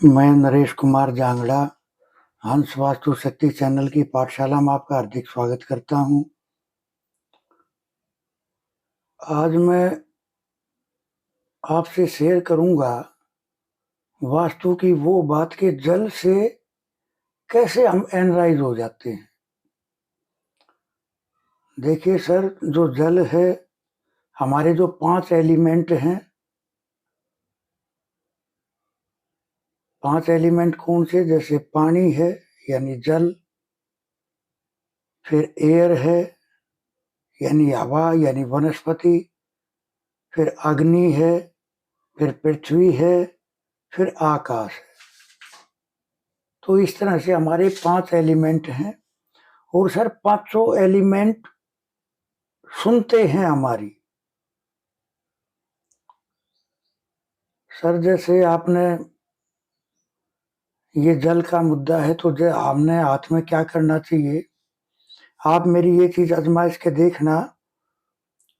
मैं नरेश कुमार जांगड़ा हंस वास्तु शक्ति चैनल की पाठशाला में आपका हार्दिक स्वागत करता हूं। आज मैं आपसे शेयर करूंगा वास्तु की वो बात कि जल से कैसे हम एनराइज हो जाते हैं। देखिए सर, जो जल है, हमारे जो 5 एलिमेंट हैं, 5 एलिमेंट कौन से? जैसे पानी है यानी जल, फिर एयर है यानी हवा यानी वनस्पति, फिर अग्नि है, फिर पृथ्वी है, फिर आकाश है। तो इस तरह से हमारे 5 एलिमेंट हैं और सर पांचों एलिमेंट सुनते हैं हमारी। सर जैसे आपने ये जल का मुद्दा है तो जो हमने हाथ में क्या करना चाहिए, आप मेरी ये चीज आजमाइश के देखना,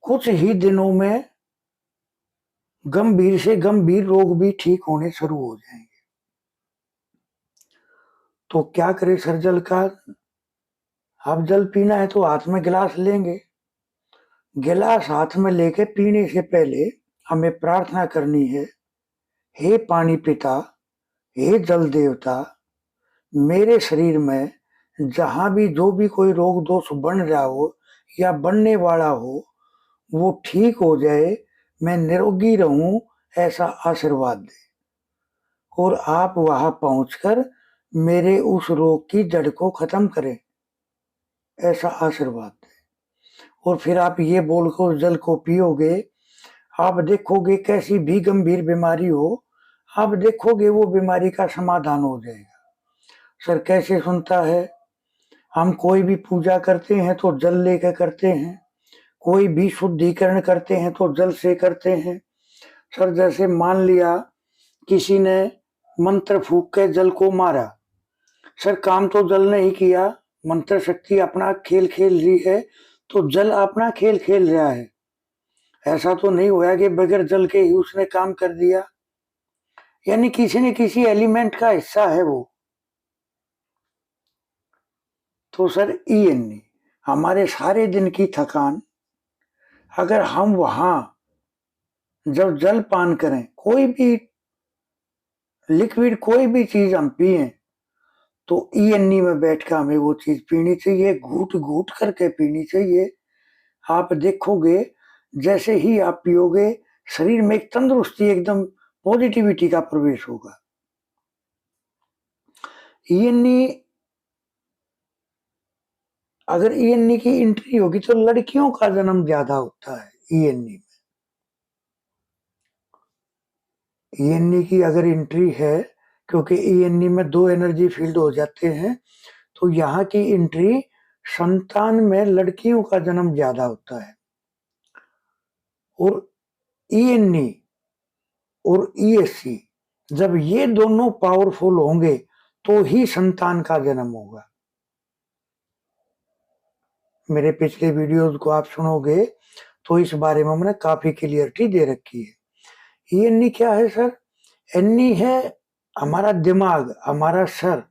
कुछ ही दिनों में गंभीर से गंभीर रोग भी ठीक होने शुरू हो जाएंगे। तो क्या करें सर जल का? आप जल पीना है तो हाथ में गिलास लेंगे, गिलास हाथ में लेके पीने से पहले हमें प्रार्थना करनी है, हे पानी पिता, हे जल देवता, मेरे शरीर में जहां भी जो भी कोई रोग दोष बन रहा हो या बनने वाला हो वो ठीक हो जाए, मैं निरोगी रहूं, ऐसा आशीर्वाद दे। और आप वहां पहुंचकर मेरे उस रोग की जड़ को खत्म करें, ऐसा आशीर्वाद दे। और फिर आप ये बोलकर जल को पियोगे, आप देखोगे कैसी भी गंभीर बीमारी हो, आप देखोगे वो बीमारी का समाधान हो जाएगा। सर कैसे सुनता है? हम कोई भी पूजा करते हैं तो जल लेकर करते हैं, कोई भी शुद्धिकरण करते हैं तो जल से करते हैं। सर जैसे मान लिया किसी ने मंत्र फूक के जल को मारा, सर काम तो जल ने ही किया, मंत्र शक्ति अपना खेल खेल रही है तो जल अपना खेल खेल रहा है। ऐसा तो नहीं हुआ कि बगैर जल के ही उसने काम कर दिया, यानी किसी न किसी एलिमेंट का हिस्सा है वो। तो सर ई हमारे सारे दिन की थकान, अगर हम वहां जब जल पान करें, कोई भी लिक्विड कोई भी चीज हम पिए, तो ई में बैठ कर हमें वो चीज पीनी चाहिए, घूट घूट करके पीनी चाहिए। आप देखोगे जैसे ही आप पियोगे शरीर में एक तंदुरुस्ती, एकदम पॉजिटिविटी का प्रवेश होगा। ई अगर ई की एंट्री होगी तो लड़कियों का जन्म ज्यादा होता है। ई की अगर एंट्री है, क्योंकि ई में 2 एनर्जी फील्ड हो जाते हैं, तो यहाँ की एंट्री संतान में लड़कियों का जन्म ज्यादा होता है। और ई और ईएससी जब ये दोनों पावरफुल होंगे तो ही संतान का जन्म होगा। मेरे पिछले वीडियोस को आप सुनोगे तो इस बारे में मैंने काफी क्लियरिटी दे रखी है। ये क्या है सर? एनी है हमारा दिमाग, हमारा सर,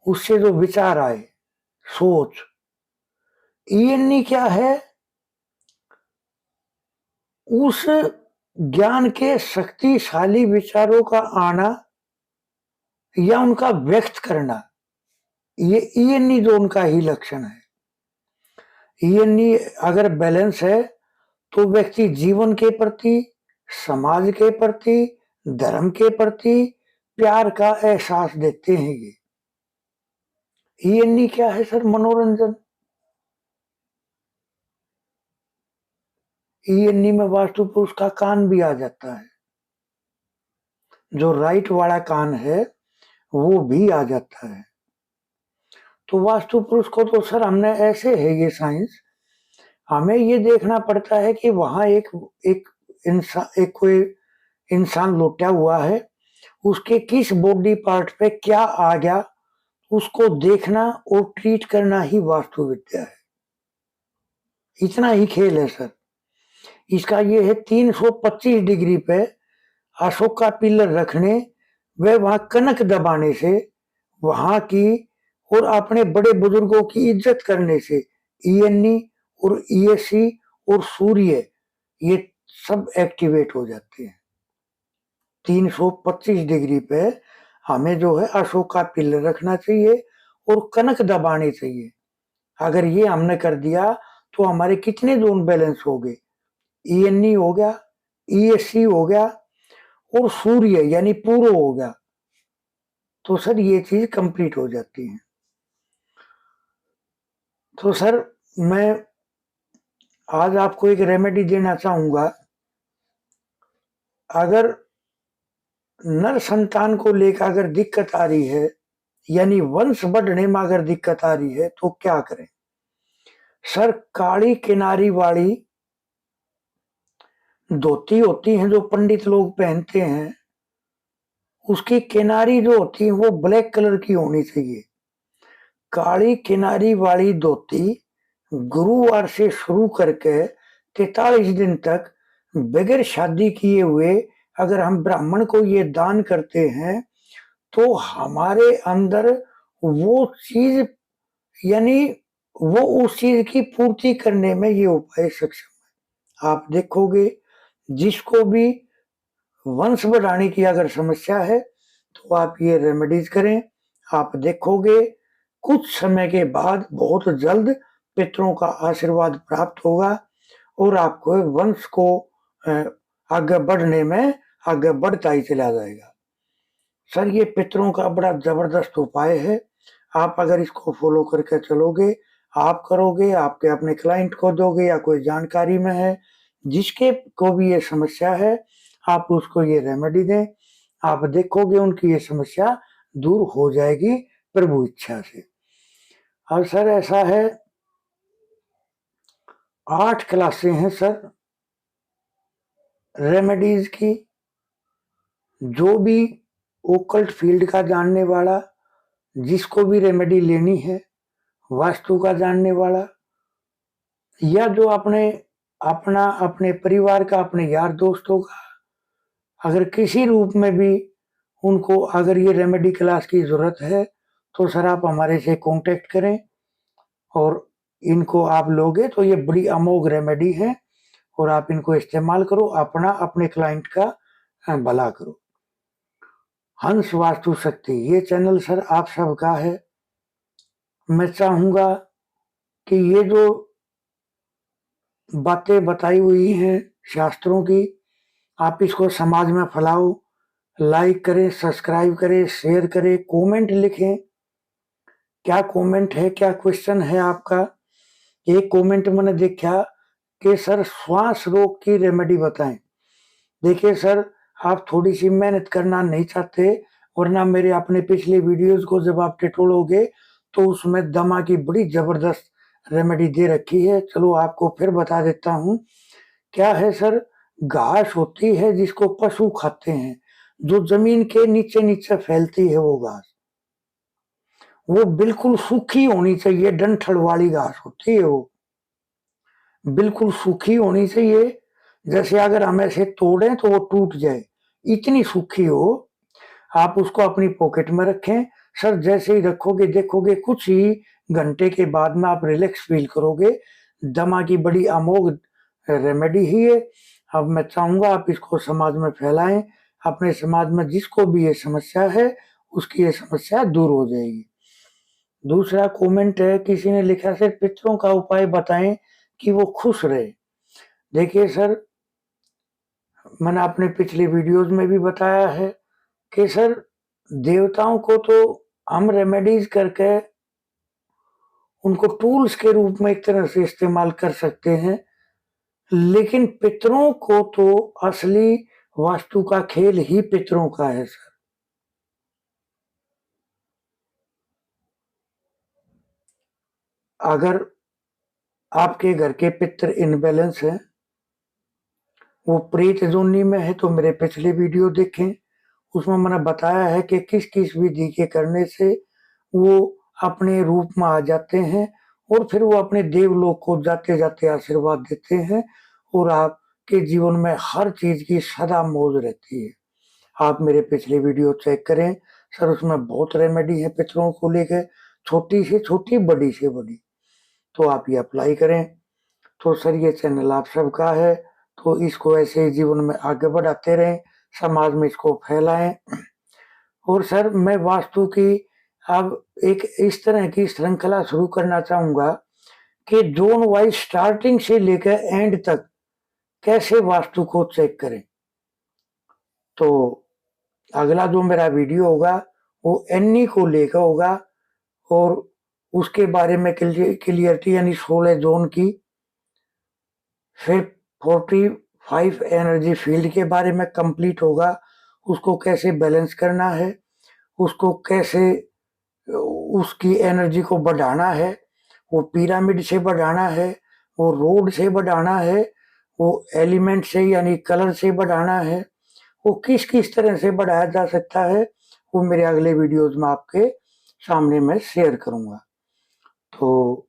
उससे जो विचार आए, सोच। ई क्या है? उस ज्ञान के शक्तिशाली विचारों का आना या उनका व्यक्त करना, ये ई जो उनका ही लक्षण है। ई अगर बैलेंस है तो व्यक्ति जीवन के प्रति, समाज के प्रति, धर्म के प्रति प्यार का एहसास देते हैं। ये क्या है सर? मनोरंजन। ई में वास्तु पुरुष का कान भी आ जाता है, जो राइट वाला कान है वो भी आ जाता है। तो वास्तु पुरुष को तो सर हमने ऐसे है ये साइंस, हमें ये देखना पड़ता है कि वहां एक एक इंसान, एक कोई इंसान लोटा हुआ है, उसके किस बॉडी पार्ट पे क्या आ गया, उसको देखना और ट्रीट करना ही वास्तु विद्या है। इतना ही खेल है सर। इसका ये है 325 डिग्री पे अशोक का पिलर रखने व वहां कनक दबाने से, वहां की और अपने बड़े बुजुर्गों की इज्जत करने से ईएनई और ईएससी और सूर्य ये सब एक्टिवेट हो जाते हैं। 325 डिग्री पे हमें जो है अशोक का पिलर रखना चाहिए और कनक दबानी चाहिए। अगर ये हमने कर दिया तो हमारे कितने जोन बैलेंस हो गए? ईएनई हो गया, ईएससी हो गया और सूर्य यानी पूर्व हो गया। तो सर ये चीज कंप्लीट हो जाती है। तो सर मैं आज आपको एक रेमेडी देना चाहूंगा। अगर नर संतान को लेकर अगर दिक्कत आ रही है, यानी वंश बढ़ने में अगर दिक्कत आ रही है, तो क्या करें? सर काली किनारी वाली धोती होती है जो पंडित लोग पहनते हैं, उसकी किनारी जो होती है वो ब्लैक कलर की होनी चाहिए। काली किनारी वाली धोती गुरुवार से शुरू करके 43 दिन तक बगैर शादी किए हुए अगर हम ब्राह्मण को ये दान करते हैं तो हमारे अंदर वो चीज, यानी वो उस चीज की पूर्ति करने में ये उपाय सक्षम है। आप देखोगे जिसको भी वंश बढ़ाने की अगर समस्या है तो आप ये रेमेडीज करें, आप देखोगे कुछ समय के बाद बहुत जल्द पितरों का आशीर्वाद प्राप्त होगा और आपको वंश को आगे बढ़ने में आगे बढ़ता ही चला जाएगा। सर ये पितरों का बड़ा जबरदस्त उपाय है। आप अगर इसको फॉलो करके चलोगे, आप करोगे, आपके अपने क्लाइंट को दोगे या कोई जानकारी में है जिसके को भी ये समस्या है, आप उसको ये रेमेडी दें, आप देखोगे उनकी ये समस्या दूर हो जाएगी प्रभु इच्छा से। अब सर ऐसा है 8 क्लासें हैं सर रेमेडीज की। जो भी ओकल्ट फील्ड का जानने वाला, जिसको भी रेमेडी लेनी है, वास्तु का जानने वाला या जो अपने परिवार का, अपने यार दोस्तों का, अगर किसी रूप में भी उनको अगर ये रेमेडी क्लास की जरूरत है तो सर आप हमारे से कांटेक्ट करें और इनको आप लोगे तो ये बड़ी अमोघ रेमेडी है और आप इनको इस्तेमाल करो, अपने क्लाइंट का भला करो। हंस वास्तु शक्ति ये चैनल सर आप सबका है। मैं चाहूंगा कि ये जो बातें बताई हुई हैं शास्त्रों की, आप इसको समाज में फैलाओ, लाइक करें, सब्सक्राइब करें, शेयर करें, कमेंट लिखें। क्या कमेंट है, क्या क्वेश्चन है आपका? एक कमेंट मैंने देखा कि सर श्वास रोग की रेमेडी बताएं। देखिए सर आप थोड़ी सी मेहनत करना नहीं चाहते, वरना मेरे अपने पिछले वीडियोस को जब आप टिटोलोगे तो उसमें दमा की बड़ी जबरदस्त रेमेडी दे रखी है। चलो आपको फिर बता देता हूँ। क्या है सर, घास होती है जिसको पशु खाते हैं, जो जमीन के नीचे नीचे फैलती है वो घास, वो बिल्कुल सूखी होनी चाहिए। डंठल वाली घास होती है वो, बिल्कुल सूखी होनी चाहिए। जैसे अगर हम ऐसे तोड़ें तो वो टूट जाए, इतनी सूखी हो। आप उसको अपनी पॉकेट में रखें सर। जैसे ही रखोगे देखोगे कुछ ही घंटे के बाद में आप रिलैक्स फील करोगे। दमा की बड़ी अमोघ रेमेडी ही है। अब मैं चाहूंगा आप इसको समाज में फैलाएं। अपने समाज में जिसको भी ये समस्या है उसकी ये समस्या दूर हो जाएगी। दूसरा कमेंट है, किसी ने लिखा सर पितरों का उपाय बताएं कि वो खुश रहे। देखिए सर मैंने अपने पिछले वीडियोस में भी बताया है कि सर देवताओं को तो हम रेमेडीज करके उनको टूल्स के रूप में एक तरह से इस्तेमाल कर सकते हैं, लेकिन पितरों को तो असली वास्तु का खेल ही पितरों का है सर। अगर आपके घर के पितर इनबैलेंस हैं, वो प्रेत जोनी में है, तो मेरे पिछले वीडियो देखें, उसमें मैंने बताया है कि किस किस विधि के करने से वो अपने रूप में आ जाते हैं और फिर वो अपने देवलोक को जाते जाते आशीर्वाद देते हैं और आपके जीवन में हर चीज की सदा मौज रहती है। आप मेरे पिछले वीडियो चेक करें सर, उसमें बहुत रेमेडी है पितरों को लेके, छोटी से छोटी, बड़ी से बड़ी। तो आप ये अप्लाई करें। तो सर ये चैनल आप सबका है, तो इसको ऐसे ही जीवन में आगे बढ़ाते रहें, समाज में इसको फैलाएं। और सर मैं वास्तु की अब एक इस तरह की श्रृंखला शुरू करना चाहूंगा कि जोन वाइज स्टार्टिंग से लेकर एंड तक कैसे वास्तु को चेक करें। तो अगला जो मेरा वीडियो होगा वो एनई को लेकर होगा, और उसके बारे में क्लियरिटी यानी 16 जोन की, फिर 45 एनर्जी फील्ड के बारे में कंप्लीट होगा, उसको कैसे बैलेंस करना है, उसको कैसे उसकी एनर्जी को बढ़ाना है, वो पिरामिड से बढ़ाना है, वो रोड से बढ़ाना है, वो एलिमेंट से यानी कलर से बढ़ाना है, वो किस किस तरह से बढ़ाया जा सकता है, वो मेरे अगले वीडियोज में आपके सामने मैं शेयर करूंगा। तो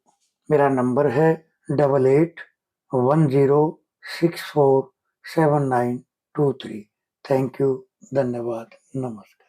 मेरा नंबर है 8810647923। थैंक यू, धन्यवाद, नमस्कार।